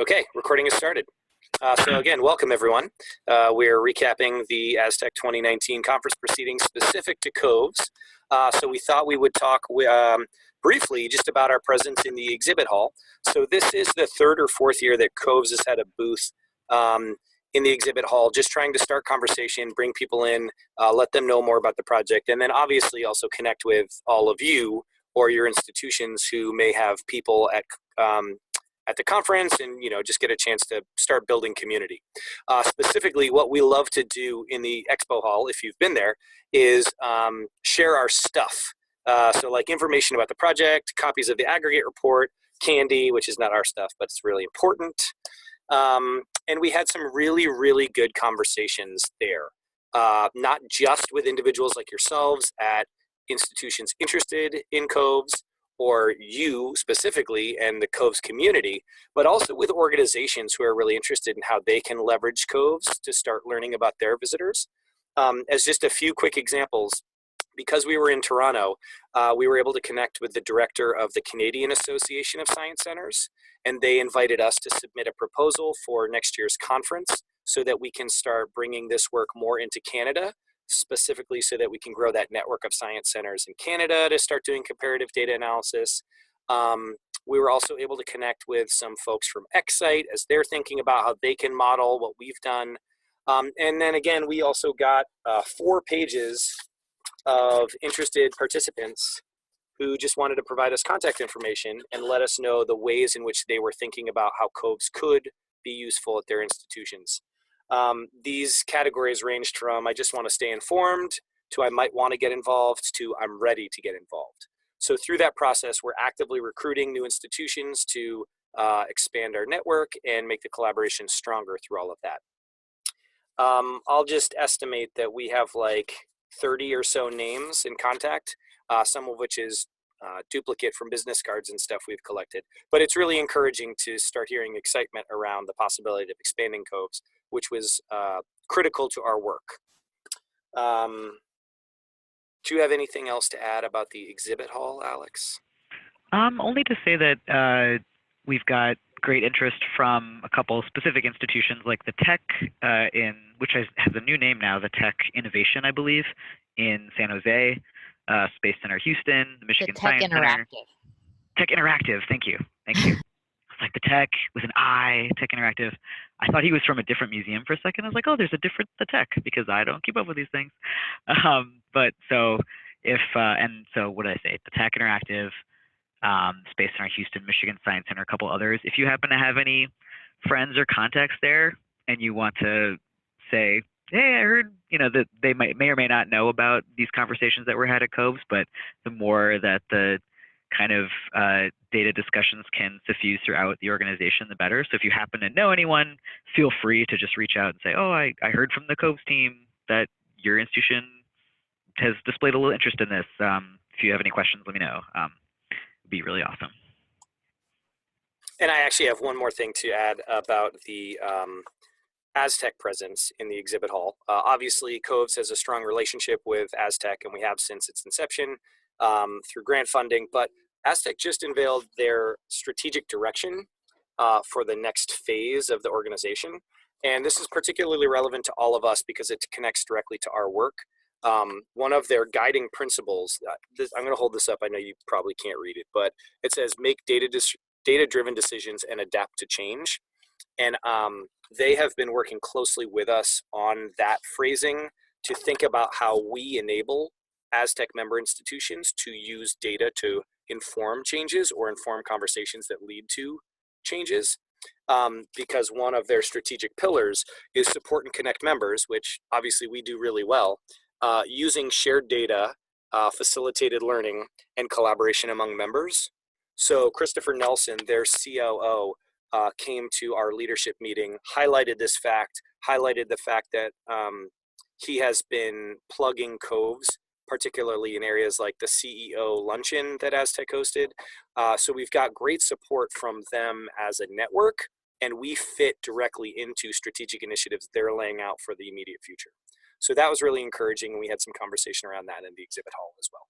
Okay, recording is started. So again, welcome everyone. We're recapping the ASTC 2019 conference proceedings specific to COVES. So we thought we would talk briefly just about our presence in the exhibit hall. So this is the third or fourth year that COVES has had a booth in the exhibit hall, just trying to start conversation, bring people in, let them know more about the project, and then obviously also connect with all of you or your institutions who may have people at the conference and just get a chance to start building community. Specifically, what we love to do in the expo hall, if you've been there, is share our stuff. So like information about the project, copies of the aggregate report, candy, which is not our stuff, but it's really important. And we had some really, really good conversations there, not just with individuals like yourselves at institutions interested in COVES, or you specifically and the COVES community, but also with organizations who are really interested in how they can leverage COVES to start learning about their visitors. As just a few quick examples, because we were in Toronto, we were able to connect with the director of the Canadian Association of Science Centers, and they invited us to submit a proposal for next year's conference so that we can start bringing this work more into Canada, specifically so that we can grow that network of science centers in Canada to start doing comparative data analysis. We were also able to connect with some folks from Excite as they're thinking about how they can model what we've done. And then again, we also got 4 pages of interested participants who just wanted to provide us contact information and let us know the ways in which they were thinking about how COVES could be useful at their institutions. These categories ranged from I just want to stay informed to I might want to get involved to I'm ready to get involved. So through that process, we're actively recruiting new institutions to expand our network and make the collaboration stronger through all of that. I'll just estimate that we have like 30 or so names in contact, some of which is duplicate from business cards and stuff we've collected. But it's really encouraging to start hearing excitement around the possibility of expanding COVES, which was critical to our work. Do you have anything else to add about the exhibit hall, Alex? Only to say that we've got great interest from a couple specific institutions like the Tech, which has a new name now, the Tech Innovation, I believe, in San Jose, Space Center Houston, the Michigan Science Center. Tech Interactive, thank you. It's like the Tech with an I, Tech Interactive. I thought he was from a different museum for a second. I was like, oh, there's a different the Tech, because I don't keep up with these things. But so and so what did I say? The Tech Interactive, Space Center Houston, Michigan Science Center, a couple others. If you happen to have any friends or contacts there and you want to say, hey, I heard, that they may or may not know about these conversations that were had at COVES, but the more that the kind of data discussions can suffuse throughout the organization, the better. So if you happen to know anyone, feel free to just reach out and say, oh, I heard from the COVES team that your institution has displayed a little interest in this. If you have any questions, let me know. It'd be really awesome. And I actually have one more thing to add about the Aztec presence in the exhibit hall. Obviously, COVES has a strong relationship with Aztec, and we have since its inception through grant funding, but Aztec just unveiled their strategic direction for the next phase of the organization. And this is particularly relevant to all of us because it connects directly to our work. One of their guiding principles, I'm going to hold this up, I know you probably can't read it, but it says make data-driven decisions and adapt to change. And they have been working closely with us on that phrasing to think about how we enable Aztec member institutions to use data to inform changes or inform conversations that lead to changes. Because one of their strategic pillars is support and connect members, which obviously we do really well, using shared data, facilitated learning, and collaboration among members. So Christopher Nelson, their COO, came to our leadership meeting, highlighted this fact, highlighted the fact that he has been plugging COVES, particularly in areas like the CEO luncheon that Aztec hosted. So we've got great support from them as a network, and we fit directly into strategic initiatives they're laying out for the immediate future. So that was really encouraging, and we had some conversation around that in the exhibit hall as well.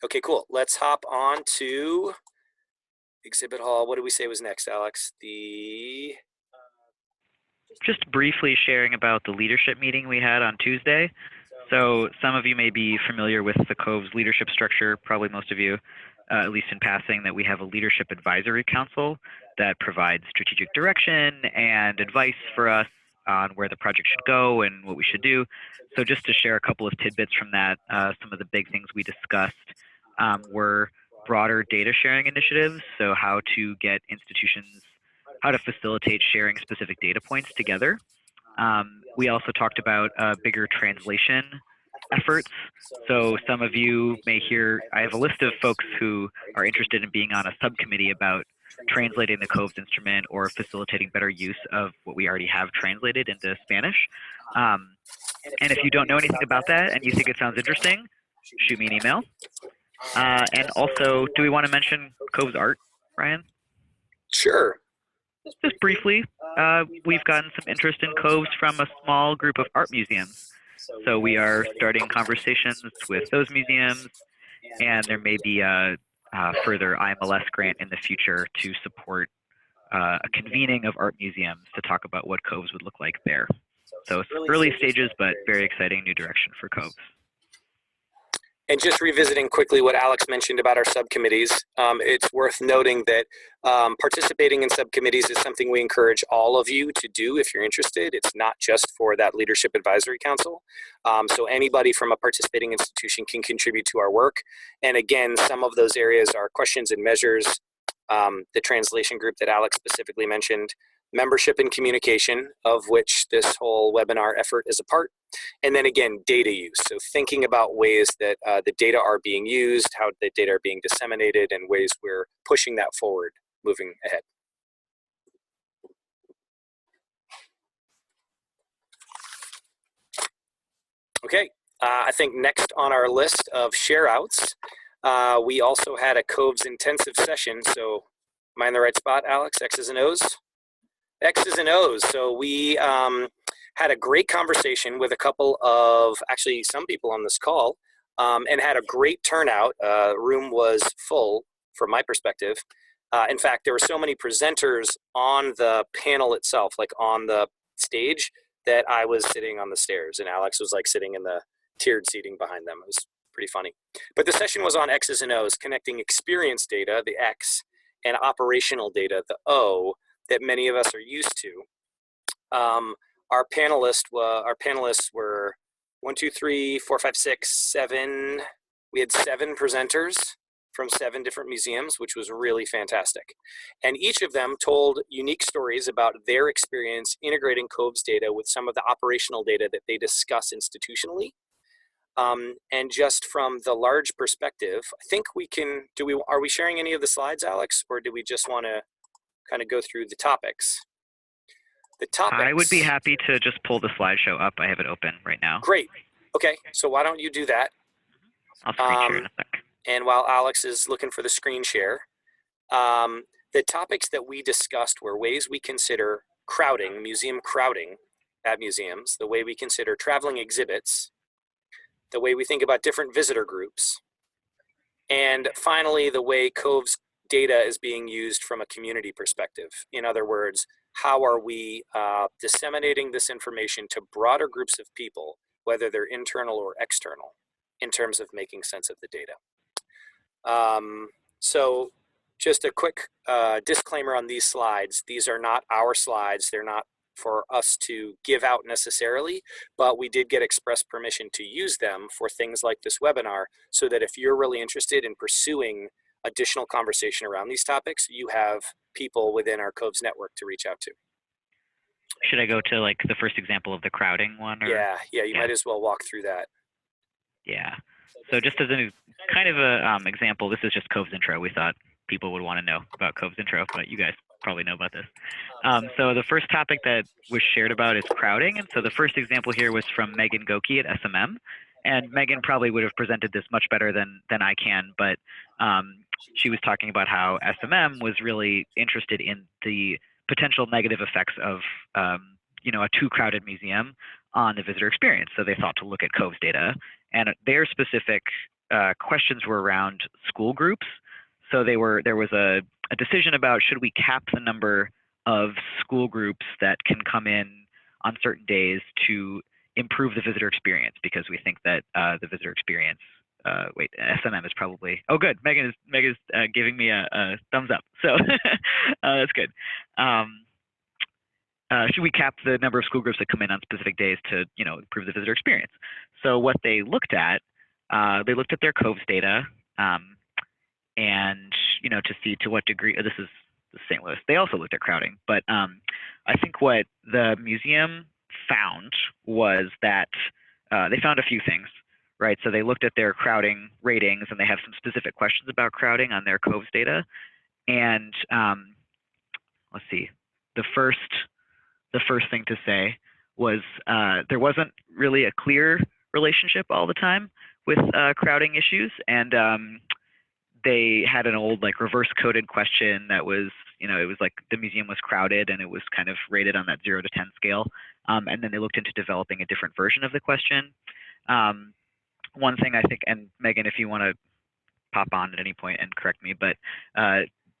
Okay, cool. Let's hop on to exhibit hall. What did we say was next, Alex? Just briefly sharing about the leadership meeting we had on Tuesday. So some of you may be familiar with the COVES leadership structure, probably most of you, at least in passing, that we have a leadership advisory council that provides strategic direction and advice for us on where the project should go and what we should do. So just to share a couple of tidbits from that, some of the big things we discussed were broader data sharing initiatives, so how to get institutions, how to facilitate sharing specific data points together. We also talked about bigger translation efforts. So some of you may hear, I have a list of folks who are interested in being on a subcommittee about translating the COVES instrument or facilitating better use of what we already have translated into Spanish. And if you don't know anything about that and you think it sounds interesting, shoot me an email. And also, do we want to mention COVES art, Ryan? Sure. Just briefly, we've gotten some interest in COVES from a small group of art museums. So we are starting conversations with those museums, and there may be a further IMLS grant in the future to support a convening of art museums to talk about what COVES would look like there. So it's early stages, but very exciting new direction for COVES. And just revisiting quickly what Alex mentioned about our subcommittees, it's worth noting that participating in subcommittees is something we encourage all of you to do if you're interested. It's not just for that Leadership Advisory Council. So anybody from a participating institution can contribute to our work. And again, some of those areas are questions and measures, the translation group that Alex specifically mentioned, membership and communication, of which this whole webinar effort is a part. And then again, data use. So thinking about ways that the data are being used, how the data are being disseminated, and ways we're pushing that forward, moving ahead. Okay, I think next on our list of share outs, we also had a COVES intensive session. So am I in the right spot, Alex? X's and O's? X's and O's. So we had a great conversation with a couple of, actually some people on this call, and had a great turnout. The room was full from my perspective. In fact, there were so many presenters on the panel itself, like on the stage, that I was sitting on the stairs and Alex was like sitting in the tiered seating behind them. It was pretty funny. But the session was on X's and O's, connecting experience data, the X, and operational data, the O, that many of us are used to. Our panelists were 1, 2, 3, 4, 5, 6, 7. We had 7 presenters from 7 different museums, which was really fantastic. And each of them told unique stories about their experience integrating COVES data with some of the operational data that they discuss institutionally. And just from the large perspective, I think we can, are we sharing any of the slides, Alex, or do we just want to kind of go through the topics? The topics. I would be happy to just pull the slideshow up. I have it open right now. Great. Okay, so why don't you do that? I'll screen share in a sec. And while Alex is looking for the screen share, the topics that we discussed were ways we consider crowding, museum crowding at museums, the way we consider traveling exhibits, the way we think about different visitor groups, and finally, the way COVES data is being used from a community perspective. In other words, how are we disseminating this information to broader groups of people, whether they're internal or external, in terms of making sense of the data. So just a quick disclaimer on these slides. These are not our slides. They're not for us to give out necessarily, but we did get express permission to use them for things like this webinar, so that if you're really interested in pursuing additional conversation around these topics, you have people within our COVES network to reach out to. Should I go to like the first example of the crowding one? Or? Yeah, you might as well walk through that. Yeah. So just as a kind of a example, this is just COVES intro. We thought people would want to know about COVES intro, but you guys probably know about this. So the first topic that was shared about is crowding. And so the first example here was from Megan Goki at SMM. And Megan probably would have presented this much better than I can, but she was talking about how SMM was really interested in the potential negative effects of a too crowded museum on the visitor experience. So they thought to look at COVES data, and their specific questions were around school groups. So there was a decision about should we cap the number of school groups that can come in on certain days to improve the visitor experience, because we think that the visitor experience, SMM is probably, oh good, Megan is giving me a thumbs up, so that's good. Should we cap the number of school groups that come in on specific days to, improve the visitor experience? So what they looked at their COVES data, and, to see to what degree, this is St. Louis, they also looked at crowding, but I think what the museum found was that they found a few things, right? So they looked at their crowding ratings, and they have some specific questions about crowding on their COVES data. And let's see, the first thing to say was there wasn't really a clear relationship all the time with crowding issues, and they had an old reverse coded question that was, it was like the museum was crowded and it was kind of rated on that 0 to 10 scale. And then they looked into developing a different version of the question. One thing I think, and Megan, if you want to pop on at any point and correct me, but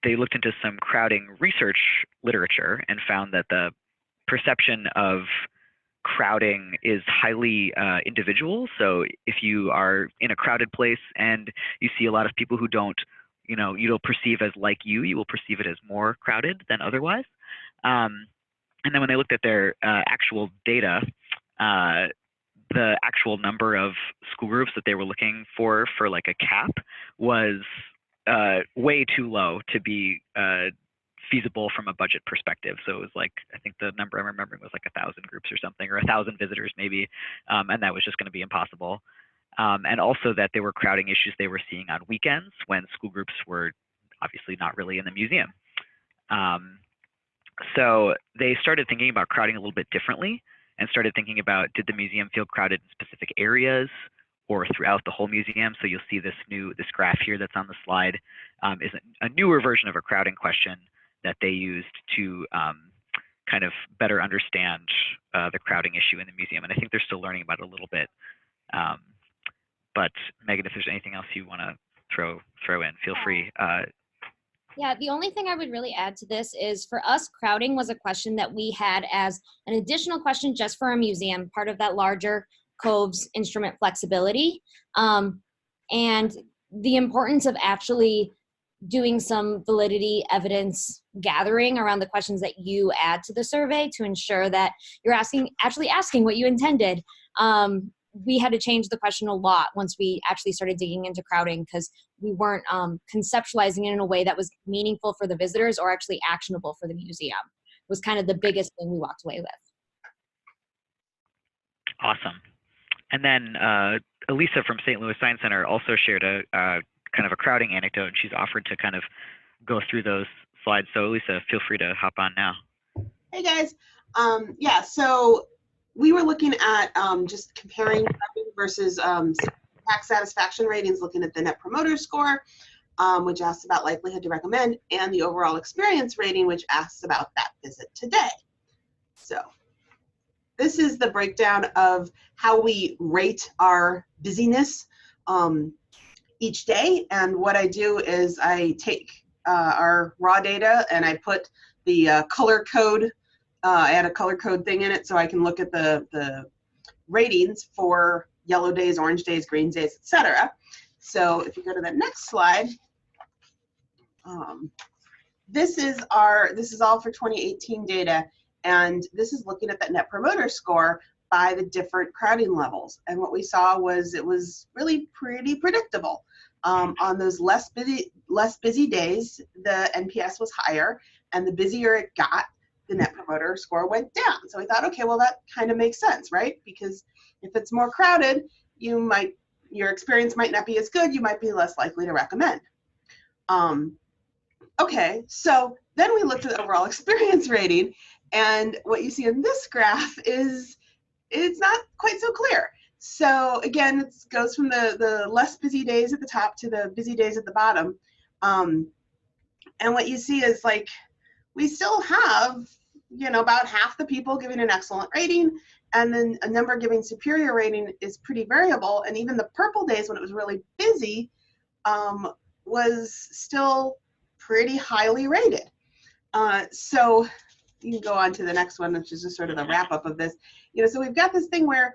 they looked into some crowding research literature and found that the perception of crowding is highly individual. So if you are in a crowded place and you see a lot of people who don't, you don't perceive as like you will perceive it as more crowded than otherwise. And then when they looked at their actual data, the actual number of school groups that they were looking for like a cap was way too low to be feasible from a budget perspective. So it was I think the number I'm remembering was 1,000 groups or something, or 1,000 visitors maybe, and that was just going to be impossible. And also that there were crowding issues they were seeing on weekends when school groups were obviously not really in the museum. So they started thinking about crowding a little bit differently, and started thinking about, did the museum feel crowded in specific areas or throughout the whole museum? So you'll see this graph here that's on the slide is a newer version of a crowding question that they used to kind of better understand the crowding issue in the museum. And I think they're still learning about it a little bit. But Megan, if there's anything else you want to throw in, feel free. Yeah, the only thing I would really add to this is, for us, crowding was a question that we had as an additional question just for our museum, part of that larger COVES instrument flexibility. And the importance of actually doing some validity evidence gathering around the questions that you add to the survey to ensure that you're actually asking what you intended. We had to change the question a lot once we actually started digging into crowding, because we weren't conceptualizing it in a way that was meaningful for the visitors or actually actionable for the museum. It was kind of the biggest thing we walked away with. Awesome. And then Elisa from St. Louis Science Center also shared a kind of a crowding anecdote, and she's offered to kind of go through those slides. So Elisa, feel free to hop on now. Hey guys. Yeah, so we were looking at just comparing versus tax satisfaction ratings, looking at the Net Promoter Score, which asks about likelihood to recommend, and the overall experience rating, which asks about that visit today. So this is the breakdown of how we rate our busyness each day. And what I do is I take our raw data and I put the color code, I add a color code thing in it so I can look at the ratings for yellow days, orange days, green days, etc. So if you go to the next slide, this is all for 2018 data, and this is looking at that Net Promoter Score by the different crowding levels. And what we saw was it was really pretty predictable. On those less busy days, the NPS was higher, and the busier it got, the Net Promoter Score went down. So we thought, okay, well that kind of makes sense, right? Because if it's more crowded, your experience might not be as good. You might be less likely to recommend. Okay, so then we looked at the overall experience rating, and what you see in this graph is it's not quite so clear. So again, it goes from the less busy days at the top to the busy days at the bottom. And what you see is we still have about half the people giving an excellent rating, and then a number giving superior rating is pretty variable. And even the purple days when it was really busy was still pretty highly rated. So you can go on to the next one, which is just sort of the wrap up of this. So we've got this thing where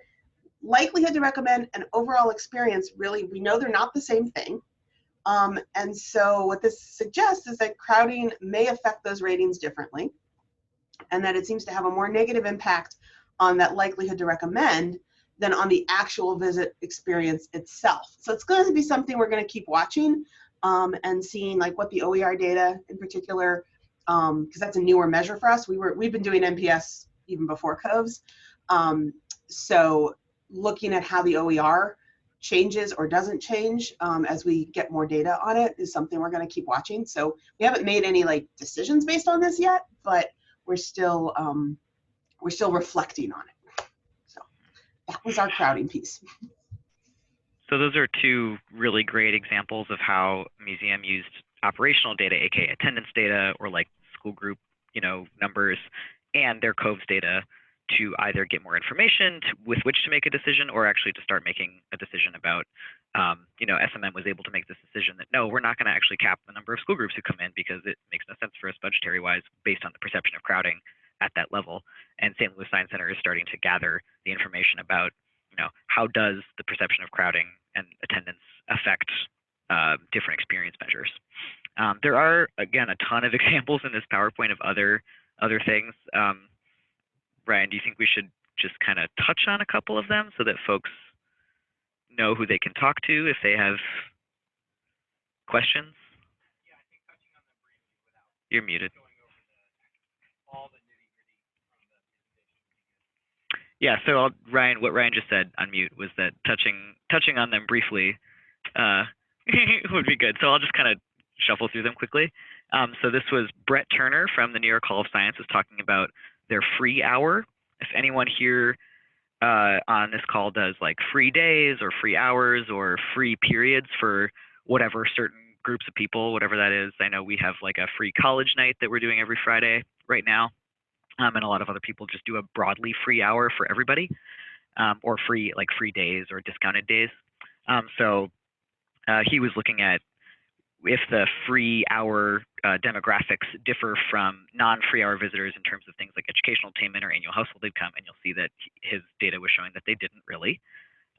likelihood to recommend and overall experience, really, we know they're not the same thing. And so what this suggests is that crowding may affect those ratings differently, and that it seems to have a more negative impact on that likelihood to recommend than on the actual visit experience itself. So it's going to be something we're going to keep watching and seeing, like, what the OER data in particular, because that's a newer measure for us. We've been doing NPS even before COVES. So looking at how the OER changes or doesn't change as we get more data on it is something we're going to keep watching. So we haven't made any decisions based on this yet, but we're still reflecting on it. So that was our crowding piece. So those are two really great examples of how a museum used operational data, aka attendance data, or school group, numbers, and their COVES data to either get more information with which to make a decision, or actually to start making a decision about, SMM was able to make this decision that, no, we're not going to actually cap the number of school groups who come in because it makes no sense for us budgetary wise based on the perception of crowding at that level. And St. Louis Science Center is starting to gather the information about, how does the perception of crowding and attendance affect different experience measures. There are, again, a ton of examples in this PowerPoint of other things. Ryan, do you think we should just kind of touch on a couple of them so that folks know who they can talk to if they have questions? Yeah, I think touching on them briefly without You're muted. going over all the nitty-gritty from the presentation. Yeah, so what Ryan just said on mute was that touching on them briefly would be good. So I'll just kind of shuffle through them quickly. So this was Brett Turner from the New York Hall of Science was talking about their free hour. If anyone here on this call does free days or free hours or free periods for whatever certain groups of people, whatever that is. I know we have a free college night that we're doing every Friday right now. And a lot of other people just do a broadly free hour for everybody, or free days or discounted days. So he was looking at if the free hour demographics differ from non-free hour visitors in terms of things like educational attainment or annual household income, and you'll see that his data was showing that they didn't really.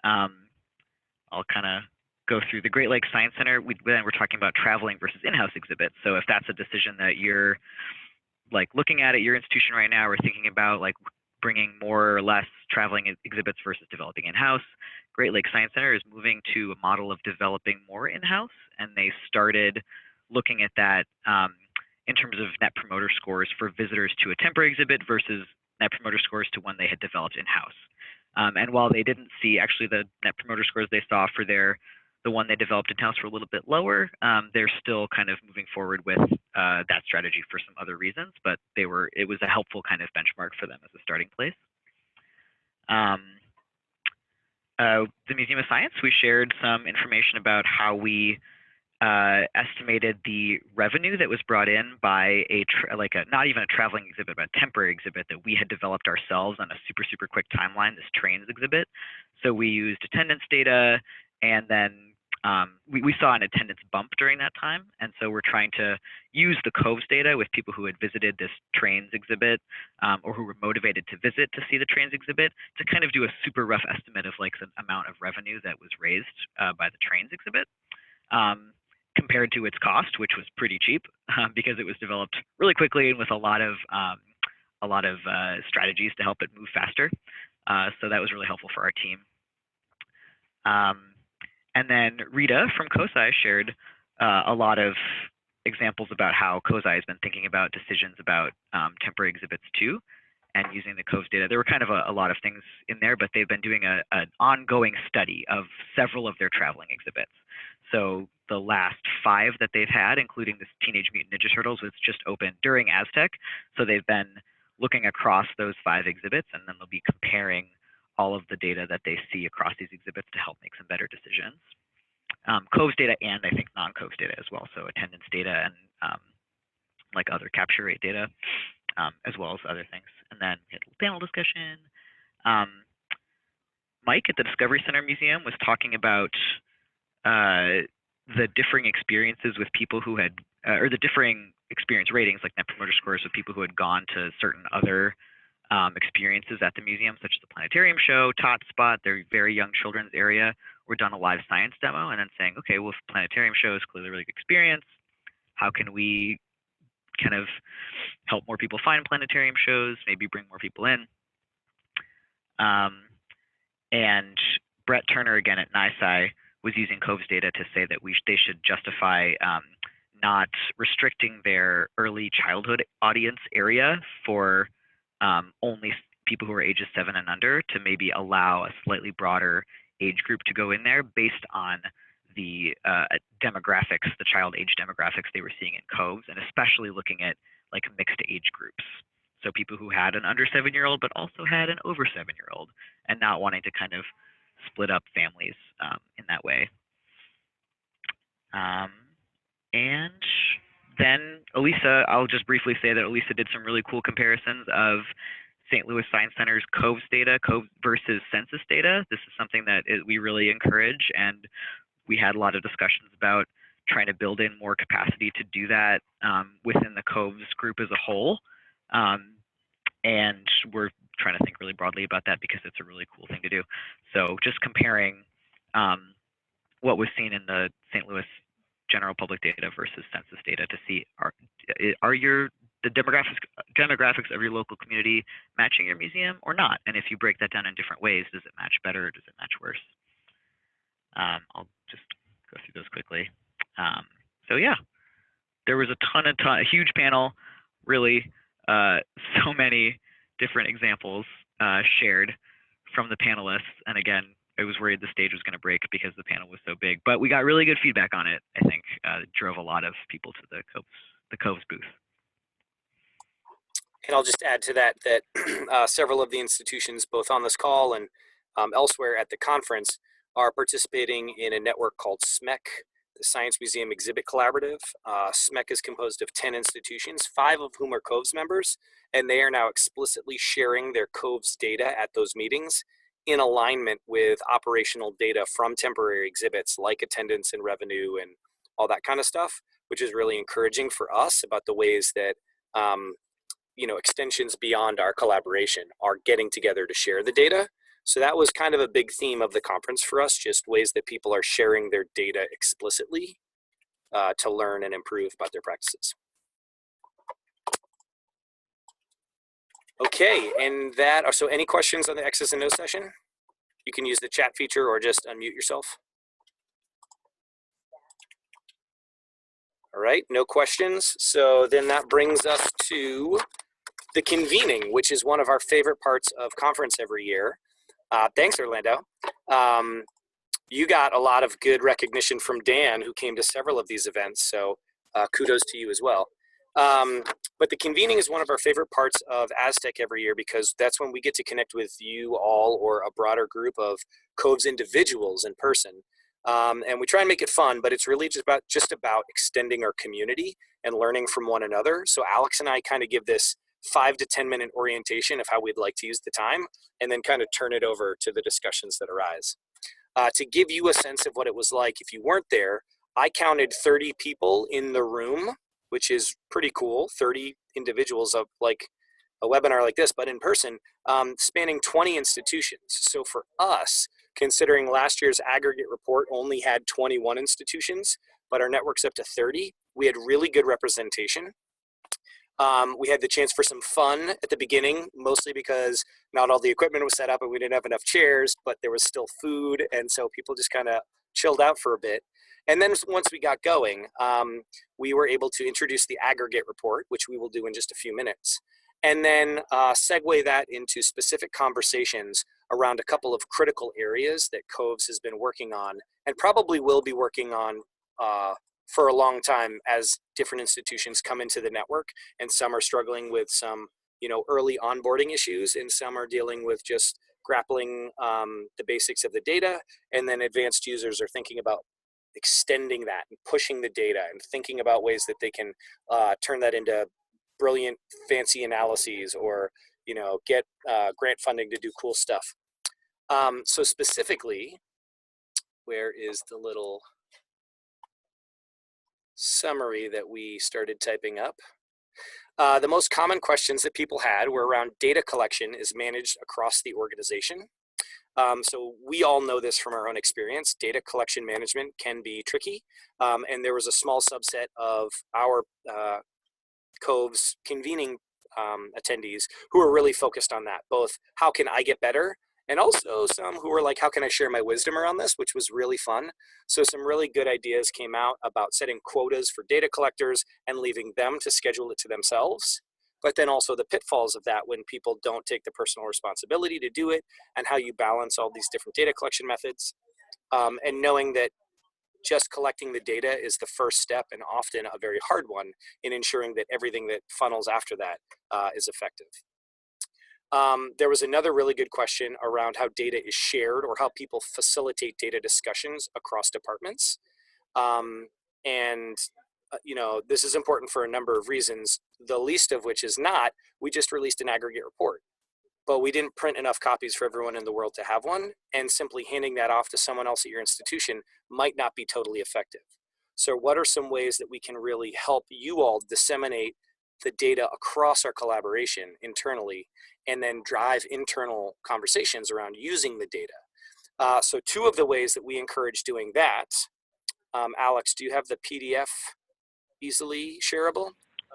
I'll kind of go through the Great Lakes Science Center. Then we're talking about traveling versus in-house exhibits. So if that's a decision that you're looking at your institution right now, or thinking about bringing more or less traveling exhibits versus developing in-house, Great Lakes Science Center is moving to a model of developing more in-house, and they started looking at that in terms of net promoter scores for visitors to a temporary exhibit versus net promoter scores to one they had developed in-house. And while they didn't see actually the net promoter scores they saw for the one they developed in-house were a little bit lower, they're still kind of moving forward with that strategy for some other reasons, but it was a helpful kind of benchmark for them as a starting place. The Museum of Science, we shared some information about how we estimated the revenue that was brought in by not even a traveling exhibit, but a temporary exhibit that we had developed ourselves on a super quick timeline, this trains exhibit. So we used attendance data, and then we saw an attendance bump during that time. And so we're trying to use the COVES data with people who had visited this trains exhibit or who were motivated to visit to see the trains exhibit to kind of do a super rough estimate of the amount of revenue that was raised by the trains exhibit compared to its cost, which was pretty cheap because it was developed really quickly and with a lot of strategies to help it move faster. So that was really helpful for our team. And then Rita from COSI shared a lot of examples about how COSI has been thinking about decisions about temporary exhibits too, and using the COVES data. There were kind of a lot of things in there, but they've been doing an ongoing study of several of their traveling exhibits. So the last 5 that they've had, including this Teenage Mutant Ninja Turtles, was just opened during Aztec. So they've been looking across those 5 exhibits, and then they'll be comparing all of the data that they see across these exhibits to help make some better decisions. COVES data and I think non-COVES data as well, so attendance data and other capture rate data. as well as other things. And then we had a panel discussion. Mike at the Discovery Center Museum was talking about the differing experiences with people who had, or the differing experience ratings, like Net Promoter Scores, with people who had gone to certain other experiences at the museum, such as the planetarium show, Tot Spot, their very young children's area, or done a live science demo, and then saying, okay, well, if planetarium show is clearly a really good experience, how can we kind of help more people find planetarium shows, maybe bring more people in? And Brett Turner, again at NYSCI, was using COVES data to say that they should justify not restricting their early childhood audience area for only people who are ages 7 and under, to maybe allow a slightly broader age group to go in there based on the demographics, the child age demographics they were seeing in COVES, and especially looking at like mixed age groups. So people who had an under 7-year-old but also had an over 7-year-old, and not wanting to kind of split up families in that way. And then Elisa, I'll just briefly say that Elisa did some really cool comparisons of St. Louis Science Center's COVES data versus census data. This is something that we really encourage, and we had a lot of discussions about trying to build in more capacity to do that within the COVES group as a whole. And we're trying to think really broadly about that because it's a really cool thing to do. So just comparing what was seen in the St. Louis general public data versus census data to see the demographics of your local community matching your museum or not? And if you break that down in different ways, does it match better or does it match worse? I'll just go through those quickly. So yeah, there was a huge panel, really, so many different examples shared from the panelists. And again, I was worried the stage was going to break because the panel was so big, but we got really good feedback on it. I think it drove a lot of people to the COVES booth. And I'll just add to that several of the institutions, both on this call and elsewhere at the conference, are participating in a network called SMEC, the Science Museum Exhibit Collaborative. SMEC is composed of 10 institutions, 5 of whom are COVES members, and they are now explicitly sharing their COVES data at those meetings in alignment with operational data from temporary exhibits like attendance and revenue and all that kind of stuff, which is really encouraging for us about the ways that extensions beyond our collaboration are getting together to share the data. So that was kind of a big theme of the conference for us, just ways that people are sharing their data explicitly to learn and improve about their practices. Okay, and so any questions on the X's and O's session? You can use the chat feature or just unmute yourself. All right, no questions. So then that brings us to the convening, which is one of our favorite parts of conference every year. Thanks, Orlando. You got a lot of good recognition from Dan, who came to several of these events, so kudos to you as well. But the convening is one of our favorite parts of ASTC every year because that's when we get to connect with you all or a broader group of COVES individuals in person. And we try and make it fun, but it's really just about extending our community and learning from one another. So Alex and I kind of give this 5 to 10 minute orientation of how we'd like to use the time, and then kind of turn it over to the discussions that arise. To give you a sense of what it was like if you weren't there, I counted 30 people in the room, which is pretty cool, 30 individuals of like a webinar like this, but in person, spanning 20 institutions. So for us, considering last year's aggregate report only had 21 institutions, but our network's up to 30, we had really good representation. We had the chance for some fun at the beginning, mostly because not all the equipment was set up and we didn't have enough chairs, but there was still food. And so people just kind of chilled out for a bit. And then once we got going, we were able to introduce the aggregate report, which we will do in just a few minutes. And then segue that into specific conversations around a couple of critical areas that COVES has been working on and probably will be working on for a long time as different institutions come into the network, and some are struggling with some early onboarding issues, and some are dealing with just grappling the basics of the data, and then advanced users are thinking about extending that and pushing the data and thinking about ways that they can turn that into brilliant, fancy analyses or, you know, get grant funding to do cool stuff. So specifically, where is the little summary that we started typing up? The most common questions that people had were around data collection is managed across the organization. So we all know this from our own experience. Data collection management can be tricky. And there was a small subset of our COVES convening attendees who were really focused on that, both how can I get better, and also some who were like, how can I share my wisdom around this, which was really fun. So some really good ideas came out about setting quotas for data collectors and leaving them to schedule it to themselves. But then also the pitfalls of that when people don't take the personal responsibility to do it, and how you balance all these different data collection methods. And knowing that just collecting the data is the first step, and often a very hard one, in ensuring that everything that funnels after that is effective. There was another really good question around how data is shared or how people facilitate data discussions across departments. You know, this is important for a number of reasons, the least of which is not, we just released an aggregate report, but we didn't print enough copies for everyone in the world to have one, and simply handing that off to someone else at your institution might not be totally effective. So what are some ways that we can really help you all disseminate the data across our collaboration internally, and then drive internal conversations around using the data? So two of the ways that we encourage doing that, Alex, do you have the PDF easily shareable?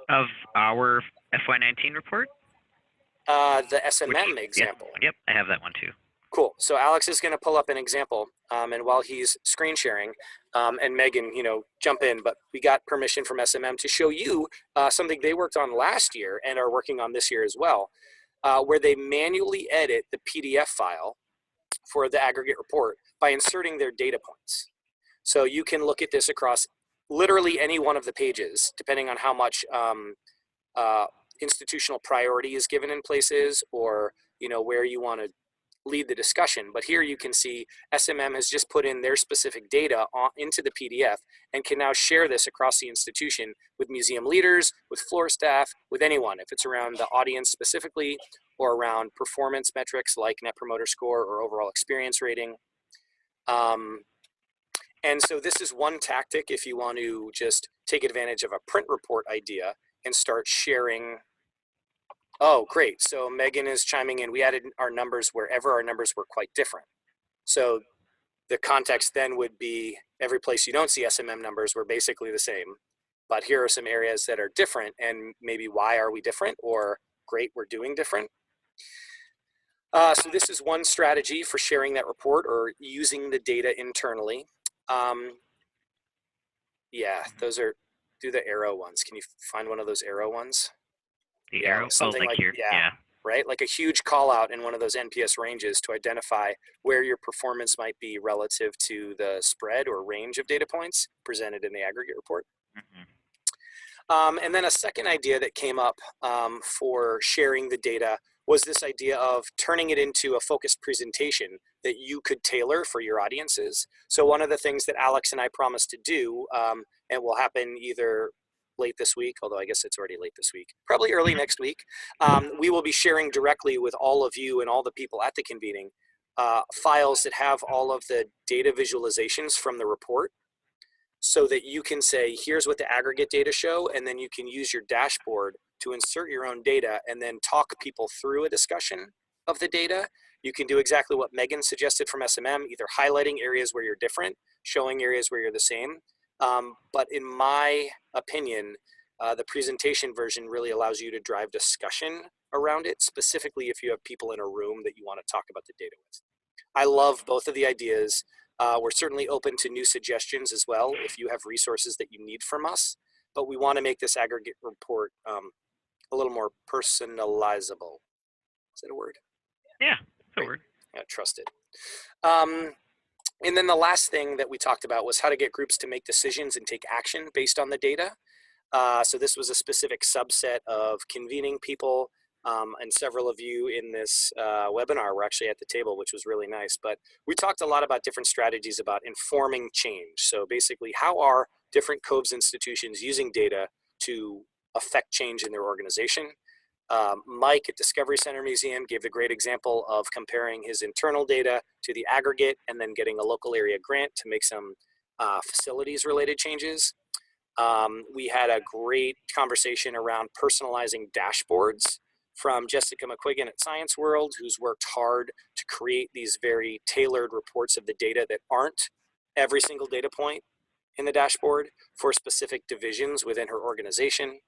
Of our FY19 report? The SMM example. Yep, I have that one too. Cool. So Alex is going to pull up an example, and while he's screen sharing, and Megan, you know, jump in, but we got permission from SMM to show you something they worked on last year and are working on this year as well, where they manually edit the PDF file for the aggregate report by inserting their data points. So you can look at this across literally any one of the pages, depending on how much institutional priority is given in places, or, you know, where you want to lead the discussion. But here you can see SMM has just put in their specific data into the PDF and can now share this across the institution with museum leaders, with floor staff, with anyone, if it's around the audience specifically, or around performance metrics like Net Promoter Score or overall experience rating. And so this is one tactic if you want to just take advantage of a print report idea and start sharing. Oh, great. So Megan is chiming in. We added our numbers wherever our numbers were quite different. So the context then would be every place you don't see SMM numbers were basically the same, but here are some areas that are different, and maybe why are we different, or great, we're doing different. So this is one strategy for sharing that report or using the data internally. Yeah, those are, do the arrow ones. Can you find one of those arrow ones? The arrow? Something like here. Yeah, right? Like a huge call out in one of those NPS ranges to identify where your performance might be relative to the spread or range of data points presented in the aggregate report. And then a second idea that came up for sharing the data was this idea of turning it into a focused presentation that you could tailor for your audiences. So one of the things that Alex and I promised to do, and will happen either late this week, although I guess it's already late this week, probably early next week, we will be sharing directly with all of you and all the people at the convening files that have all of the data visualizations from the report, so that you can say, here's what the aggregate data show, and then you can use your dashboard to insert your own data and then talk people through a discussion of the data. You can do exactly what Megan suggested from SMM, either highlighting areas where you're different, showing areas where you're the same. But in my opinion, the presentation version really allows you to drive discussion around it, specifically if you have people in a room that you want to talk about the data with. I love both of the ideas. We're certainly open to new suggestions as well if you have resources that you need from us, but we want to make this aggregate report a little more personalizable. Is that a word? Yeah, that's a word. Yeah, trust it. And then the last thing that we talked about was how to get groups to make decisions and take action based on the data. So this was a specific subset of convening people, and several of you in this webinar were actually at the table, which was really nice. But we talked a lot about different strategies about informing change. So basically, how are different COVES institutions using data to affect change in their organization. Mike at Discovery Center Museum gave the great example of comparing his internal data to the aggregate and then getting a local area grant to make some facilities related changes. We had a great conversation around personalizing dashboards from Jessica McQuiggan at Science World, who's worked hard to create these very tailored reports of the data that aren't every single data point in the dashboard for specific divisions within her organization.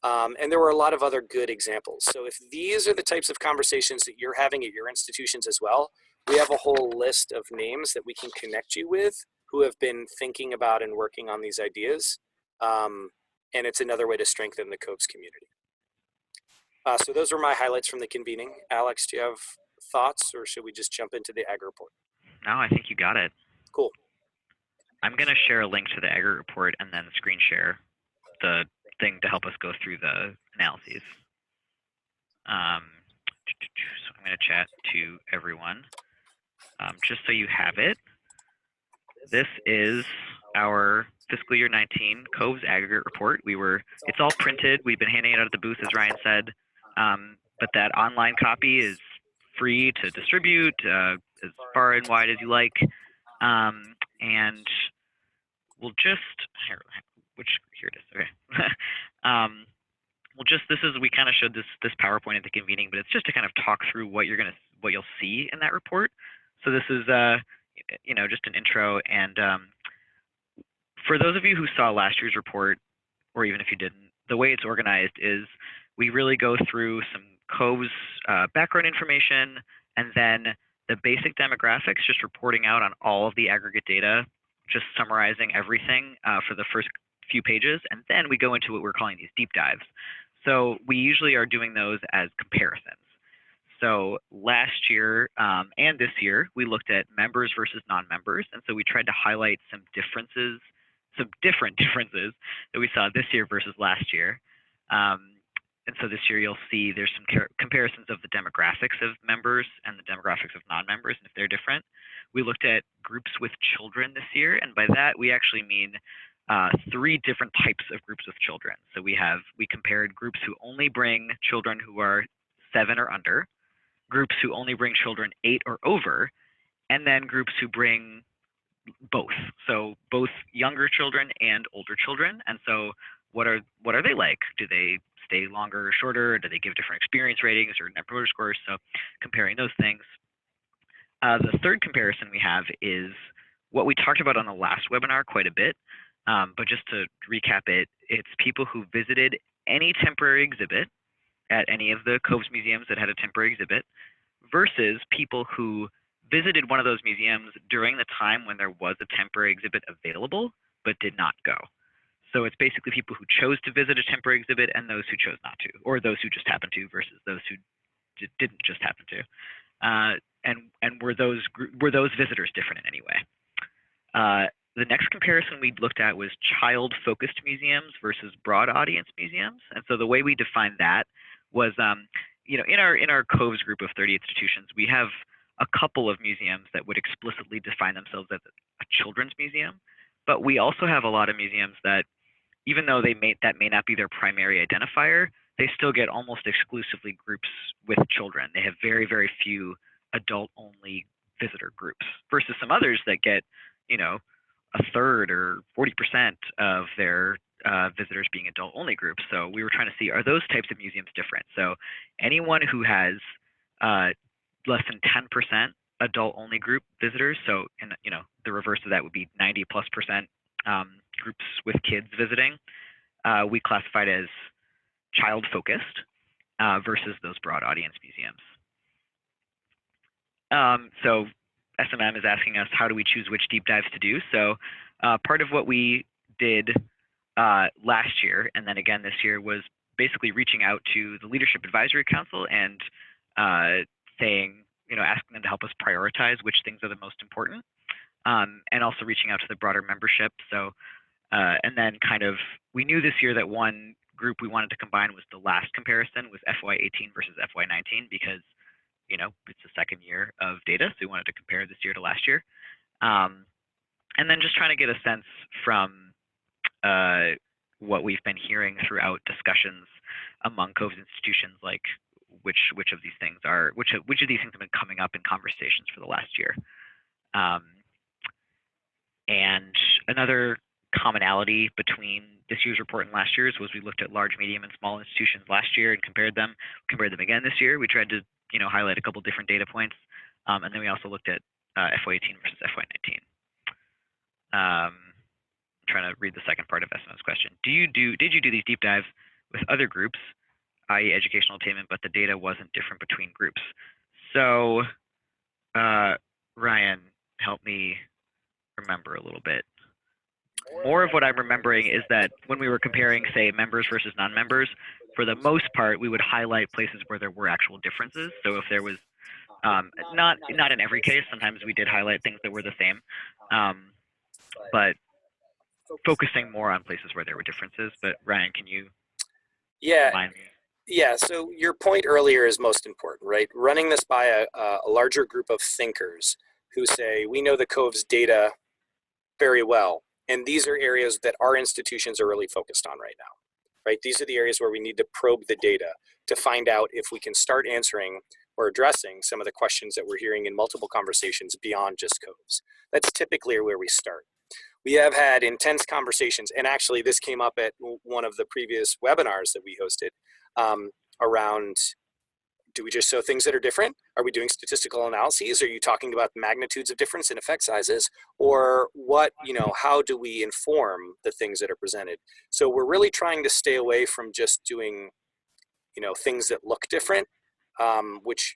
And there were a lot of other good examples. So if these are the types of conversations that you're having at your institutions as well, we have a whole list of names that we can connect you with who have been thinking about and working on these ideas. And it's another way to strengthen the COVES community. So those were my highlights from the convening. Alex, do you have thoughts, or should we just jump into the Ag report? No, I think you got it. Cool. I'm going to share a link to the Aggregate report and then screen share the thing to help us go through the analyses. So I'm going to chat to everyone just so you have it. This is our fiscal year 19 COVES Aggregate report. It's all printed. We've been handing it out at the booth, as Ryan said, but that online copy is free to distribute as far and wide as you like. And we'll just, here it is, okay. We kind of showed this PowerPoint at the convening, but it's just to kind of talk through what you'll see in that report. So this is, just an intro. And for those of you who saw last year's report, or even if you didn't, the way it's organized is we really go through some COVES background information, and then the basic demographics, just reporting out on all of the aggregate data, just summarizing everything for the first few pages, and then we go into what we're calling these deep dives. So we usually are doing those as comparisons. So last year and this year, we looked at members versus non-members, and so we tried to highlight some differences, some different differences that we saw this year versus last year. And so this year you'll see there's some comparisons of the demographics of members and the demographics of non-members, and if they're different. We looked at groups with children this year, and by that we actually mean 3 different types of groups with children. So we compared groups who only bring children who are 7 or under, groups who only bring children 8 or over, and then groups who bring both. So both younger children and older children. And so what are they like? Do they stay longer or shorter? Do they give different experience ratings or net promoter scores? So comparing those things. The third comparison we have is what we talked about on the last webinar quite a bit, but just to recap it, it's people who visited any temporary exhibit at any of the COVES museums that had a temporary exhibit versus people who visited one of those museums during the time when there was a temporary exhibit available but did not go. So it's basically people who chose to visit a temporary exhibit and those who chose not to, or those who just happened to versus those who didn't just happen to. And were those visitors different in any way? The next comparison we looked at was child-focused museums versus broad audience museums. And so the way we defined that was, in our COVES group of 30 institutions, we have a couple of museums that would explicitly define themselves as a children's museum, but we also have a lot of museums that, even though that may not be their primary identifier, they still get almost exclusively groups with children. They have very, very few adult-only visitor groups versus some others that get, a third or 40% of their visitors being adult-only groups. So we were trying to see, are those types of museums different? So anyone who has less than 10% adult-only group visitors, so the reverse of that would be 90+% groups with kids visiting, we classified as child-focused versus those broad audience museums. So SMM is asking us, how do we choose which deep dives to do? So part of what we did last year, and then again this year, was basically reaching out to the Leadership Advisory Council and saying, asking them to help us prioritize which things are the most important, and also reaching out to the broader membership. So, and then we knew this year that one group we wanted to combine was the last comparison was FY18 versus FY19 because it's the second year of data, so we wanted to compare this year to last year. And then just trying to get a sense from what we've been hearing throughout discussions among COVES institutions, like which of these things are, which of these things have been coming up in conversations for the last year. And another commonality between this year's report and last year's was we looked at large, medium, and small institutions last year and compared them again this year. We tried to highlight a couple different data points, and then we also looked at FY18 versus FY19. I'm trying to read the second part of SM's question. Did you do these deep dives with other groups, i.e. educational attainment, but the data wasn't different between groups? So Ryan, help me remember a little bit. More of what I'm remembering is that when we were comparing, say, members versus non-members, for the most part, we would highlight places where there were actual differences. So if there was, not in every case, sometimes we did highlight things that were the same, but focusing more on places where there were differences. But Ryan, can you remind me? Yeah, so your point earlier is most important, right? Running this by a larger group of thinkers who say, we know the COVES data very well, and these are areas that our institutions are really focused on right now, right? These are the areas where we need to probe the data to find out if we can start answering or addressing some of the questions that we're hearing in multiple conversations beyond just COVES. That's typically where we start. We have had intense conversations, and actually this came up at one of the previous webinars that we hosted around, do we just show things that are different? Are we doing statistical analyses? Are you talking about magnitudes of difference in effect sizes? Or what, how do we inform the things that are presented? So we're really trying to stay away from just doing, things that look different, which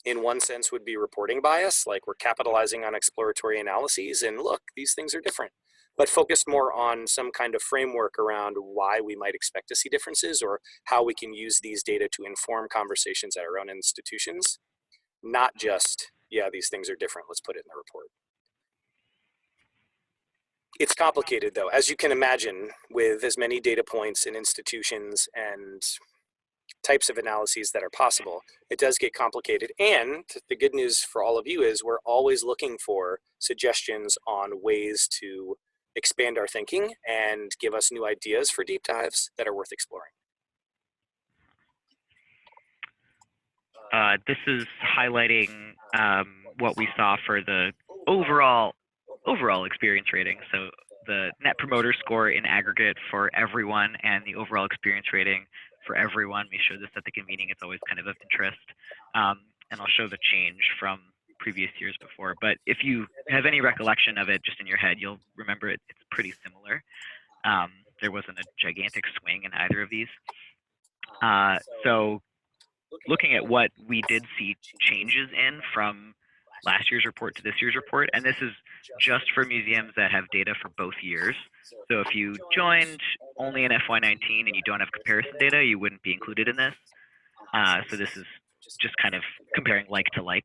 in one sense would be reporting bias, like we're capitalizing on exploratory analyses and look, these things are different, but focus more on some kind of framework around why we might expect to see differences or how we can use these data to inform conversations at our own institutions, not just, yeah, these things are different, let's put it in the report. It's complicated though, as you can imagine, with as many data points and institutions and types of analyses that are possible, it does get complicated. And the good news for all of you is we're always looking for suggestions on ways to expand our thinking and give us new ideas for deep dives that are worth exploring. This is highlighting what we saw for the overall experience rating. So the net promoter score in aggregate for everyone and the overall experience rating for everyone. We show this at the convening. It's always kind of interest. And I'll show the change from previous years before. But if you have any recollection of it just in your head, you'll remember it's pretty similar. There wasn't a gigantic swing in either of these. So looking at what we did see changes in from last year's report to this year's report, and this is just for museums that have data for both years. So if you joined only in FY19 and you don't have comparison data, you wouldn't be included in this. So this is just kind of comparing like to like.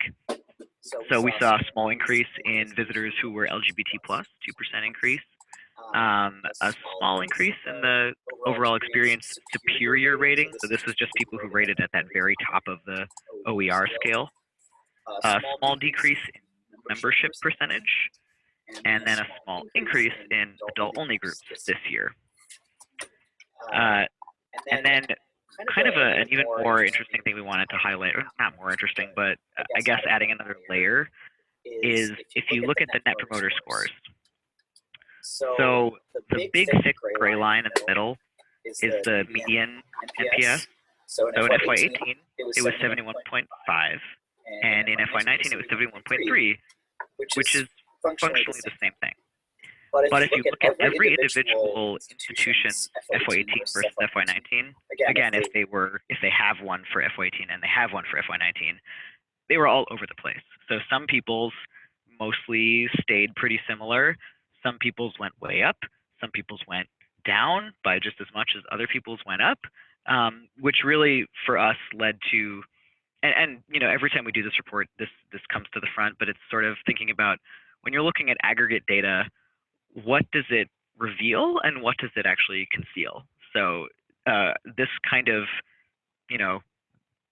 So we saw a small increase in visitors who were LGBT+, 2% increase. A small increase in the overall experience superior rating. So this is just people who rated at that very top of the OER scale. A small decrease in membership percentage, and then a small increase in adult-only groups this year. And then kind of an even more interesting thing we wanted to highlight, or not more interesting, but I guess adding another layer, is if you look at the net promoter scores. So the big thick gray line in the middle is the median NPS. So in FY18, it was 71.5. And in FY19, it was 71.3, which is functionally the same thing. But if you look at every individual institution's FY18 versus FY19, again, if they have one for FY18 and they have one for FY19, they were all over the place. So some people's mostly stayed pretty similar. Some people's went way up. Some people's went down by just as much as other people's went up, which really for us led to, and every time we do this report, this comes to the front, but it's sort of thinking about when you're looking at aggregate data, what does it reveal and what does it actually conceal? So this kind of,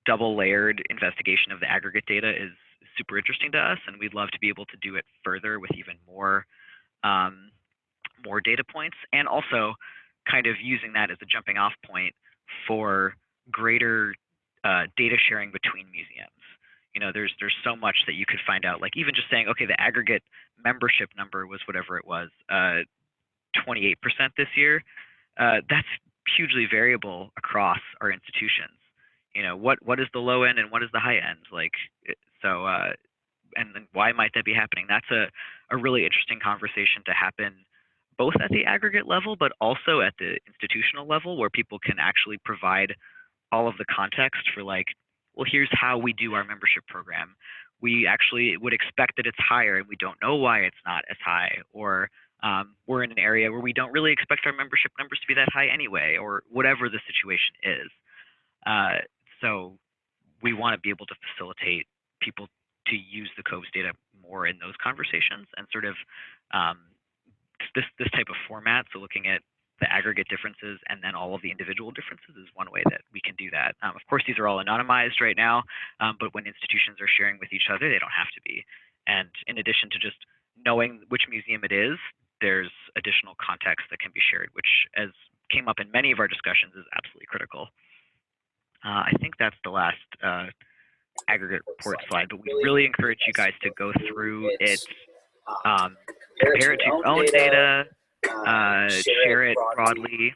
double layered investigation of the aggregate data is super interesting to us, and we'd love to be able to do it further with even more data points. And also kind of using that as a jumping off point for greater data sharing between museums. You know, there's so much that you could find out, like even just saying, okay, the aggregate membership number was whatever it was, 28% this year. That's hugely variable across our institutions. You know, what is the low end and what is the high end? Like, so, and why might that be happening? That's a really interesting conversation to happen both at the aggregate level, but also at the institutional level, where people can actually provide all of the context for, like, well, here's how we do our membership program. We actually would expect that it's higher and we don't know why it's not as high, or we're in an area where we don't really expect our membership numbers to be that high anyway, or whatever the situation is. So we want to be able to facilitate people to use the COVES data more in those conversations, and sort of this type of format. So looking at the aggregate differences and then all of the individual differences is one way that we can do that. Of course, these are all anonymized right now, but when institutions are sharing with each other, they don't have to be. And in addition to just knowing which museum it is, there's additional context that can be shared, which, as came up in many of our discussions, is absolutely critical. I think that's the last aggregate report slide, but we really encourage you guys to go through it, compare it to your own data, share it broadly.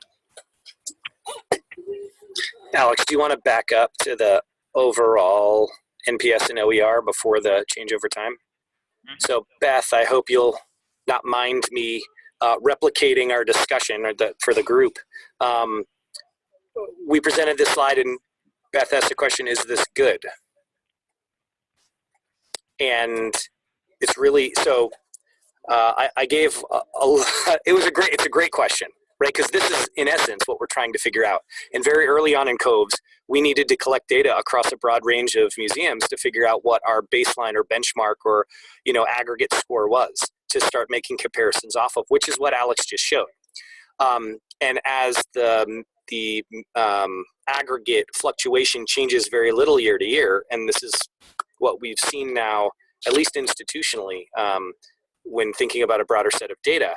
Alex, do you want to back up to the overall NPS and OER before the change over time? Mm-hmm. So Beth, I hope you'll not mind me replicating our discussion for the group. We presented this slide and Beth asked the question, is this good? And it's really, so I gave it's a great question, right? Because this is in essence what we're trying to figure out. And very early on in COVES, we needed to collect data across a broad range of museums to figure out what our baseline or benchmark or, you know, aggregate score was to start making comparisons off of, which is what Alex just showed. And as the aggregate fluctuation changes very little year to year, and this is what we've seen now, at least institutionally, when thinking about a broader set of data,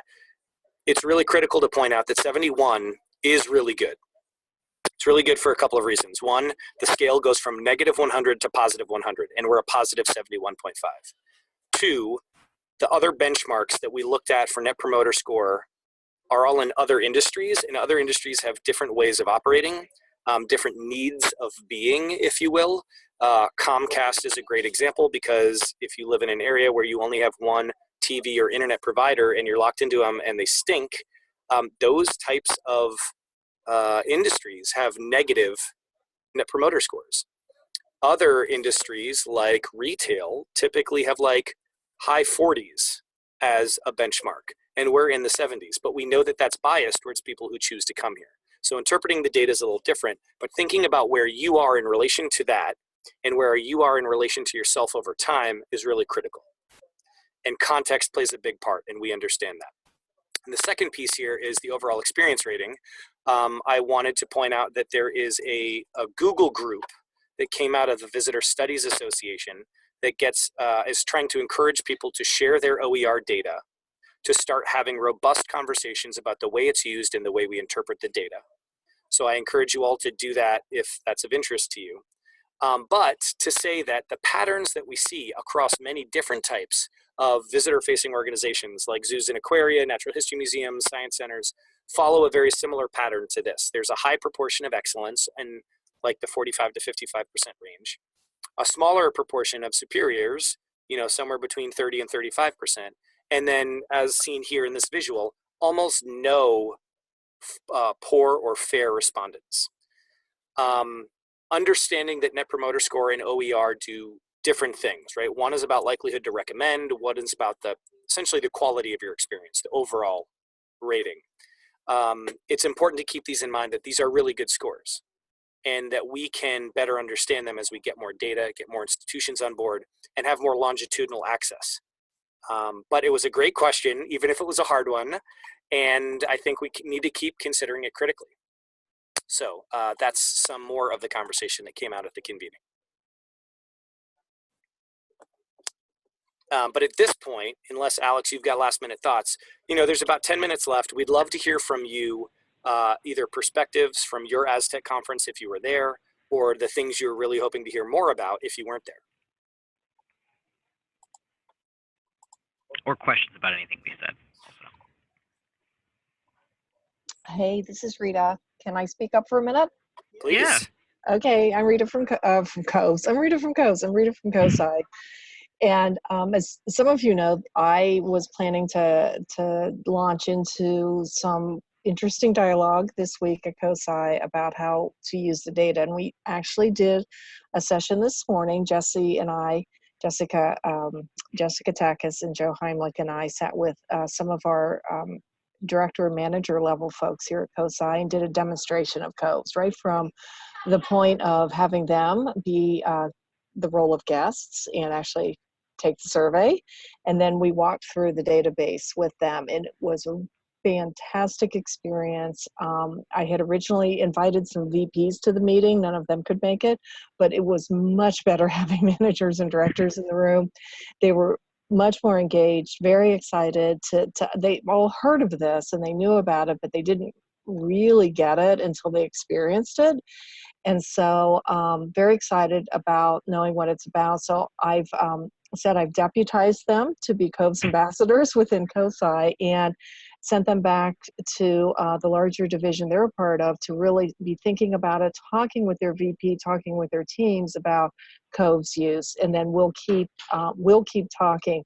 it's really critical to point out that 71 is really good. It's really good for a couple of reasons. One, the scale goes from -100 to +100, and we're a positive 71.5. Two, the other benchmarks that we looked at for Net Promoter Score are all in other industries, and other industries have different ways of operating, different needs of being, if you will. Comcast is a great example, because if you live in an area where you only have one TV or internet provider and you're locked into them and they stink, those types of industries have negative Net Promoter Scores. Other industries like retail typically have like high 40s as a benchmark, and we're in the 70s, but we know that that's biased towards people who choose to come here. So interpreting the data is a little different, but thinking about where you are in relation to that and where you are in relation to yourself over time is really critical. And context plays a big part, and we understand that. And the second piece here is the overall experience rating. I wanted to point out that there is a Google group that came out of the Visitor Studies Association that is trying to encourage people to share their OER data, to start having robust conversations about the way it's used and the way we interpret the data. So I encourage you all to do that if that's of interest to you. But to say that the patterns that we see across many different types of visitor-facing organizations like zoos and aquaria, natural history museums, science centers, follow a very similar pattern to this. There's a high proportion of excellence in like the 45 to 55% range. A smaller proportion of superiors, you know, somewhere between 30 and 35%. And then, as seen here in this visual, almost no poor or fair respondents. Understanding that Net Promoter Score and OER do different things, right? One is about likelihood to recommend. One is about essentially the quality of your experience, the overall rating. It's important to keep these in mind, that these are really good scores and that we can better understand them as we get more data, get more institutions on board, and have more longitudinal access. But it was a great question, even if it was a hard one, and I think we need to keep considering it critically. So that's some more of the conversation that came out at the convening. But at this point, unless Alex, you've got last minute thoughts, you know, there's about 10 minutes left. We'd love to hear from you either perspectives from your ASTC conference if you were there, or the things you're really hoping to hear more about if you weren't there. Or questions about anything we said. Hey, this is Rita. Can I speak up for a minute? Please. Yeah. Okay, I'm Rita from COVES. I'm Rita from COSI. And as some of you know, I was planning to launch into some interesting dialogue this week at COSI about how to use the data. And we actually did a session this morning. Jesse and I, Jessica Takis and Joe Heimlich and I sat with some of our director and manager level folks here at COSI and did a demonstration of COVES, right from the point of having them be the role of guests and actually take the survey. And then we walked through the database with them, and it was a fantastic experience. I had originally invited some VPs to the meeting. None of them could make it, but it was much better having managers and directors in the room. They were much more engaged, very excited they all heard of this and they knew about it, but they didn't really get it until they experienced it. And so very excited about knowing what it's about. So I've said I've deputized them to be COVES ambassadors within COSI and sent them back to the larger division they're a part of to really be thinking about it, talking with their VP, talking with their teams about COVES use, and then we'll keep talking.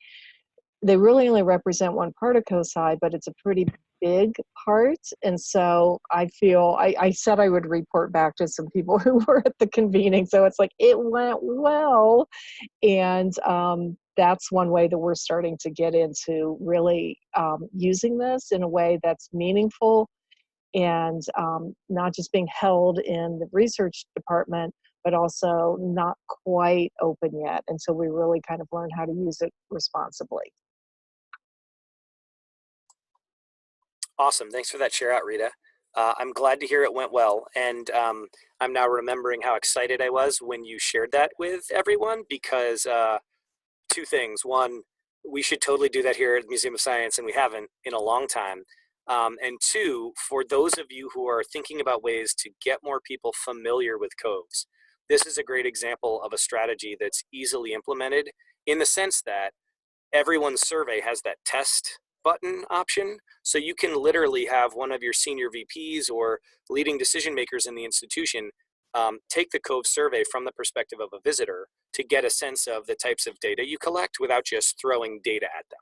They really only represent one part of COSI, but it's a pretty big part. And so I feel, I said I would report back to some people who were at the convening. So it's like, it went well. And that's one way that we're starting to get into really using this in a way that's meaningful and not just being held in the research department, but also not quite open yet. And so we really kind of learn how to use it responsibly. Awesome. Thanks for that share out, Rita. I'm glad to hear it went well. And I'm now remembering how excited I was when you shared that with everyone because two things. One, we should totally do that here at the Museum of Science, and we haven't in a long time. And two, for those of you who are thinking about ways to get more people familiar with COVES, this is a great example of a strategy that's easily implemented in the sense that everyone's survey has that test button option. So you can literally have one of your senior VPs or leading decision makers in the institution take the COVES survey from the perspective of a visitor to get a sense of the types of data you collect without just throwing data at them.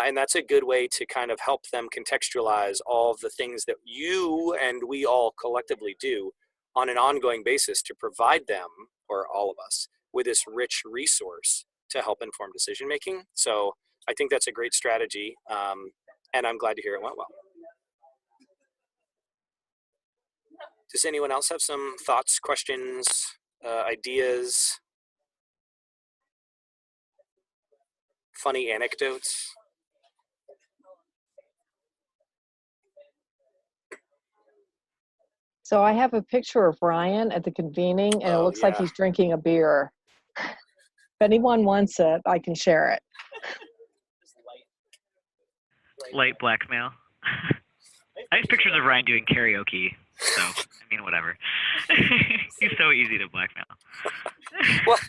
And that's a good way to kind of help them contextualize all of the things that you and we all collectively do on an ongoing basis to provide them, or all of us, with this rich resource to help inform decision making. So I think that's a great strategy, and I'm glad to hear it went well. Does anyone else have some thoughts, questions, ideas, funny anecdotes? So I have a picture of Ryan at the convening, and it looks like he's drinking a beer. If anyone wants it, I can share it. Light blackmail. I have pictures of Ryan doing karaoke, so I mean, whatever. He's so easy to blackmail. Well,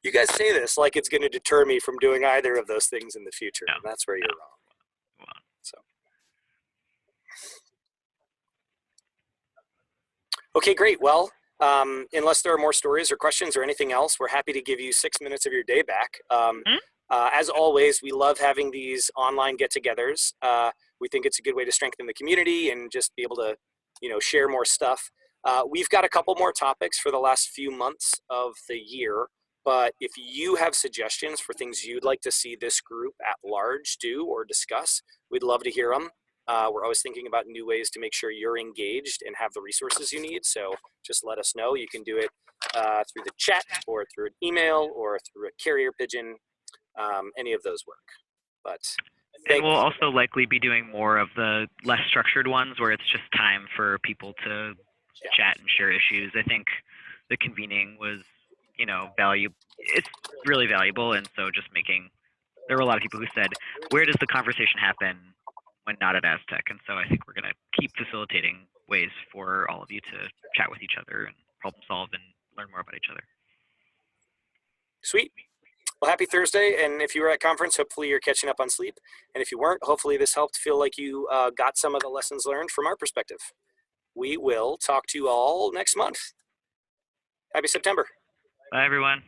you guys say this like it's going to deter me from doing either of those things in the future. No, and that's where you're wrong. So. Okay, great. Well, unless there are more stories or questions or anything else, we're happy to give you 6 minutes of your day back. As always, we love having these online get-togethers. We think it's a good way to strengthen the community and just be able to, share more stuff. We've got a couple more topics for the last few months of the year, but if you have suggestions for things you'd like to see this group at large do or discuss, we'd love to hear them. We're always thinking about new ways to make sure you're engaged and have the resources you need. So just let us know. You can do it through the chat or through an email or through a carrier pigeon. Any of those work. But and we'll also likely be doing more of the less structured ones where it's just time for people to chat and share issues. I think the convening was, it's really valuable. And so just there were a lot of people who said, where does the conversation happen when not at Aztec. And so I think we're going to keep facilitating ways for all of you to chat with each other and problem solve and learn more about each other. Sweet. Well, happy Thursday. And if you were at conference, hopefully you're catching up on sleep. And if you weren't, hopefully this helped feel like you got some of the lessons learned from our perspective. We will talk to you all next month. Happy September. Bye, everyone.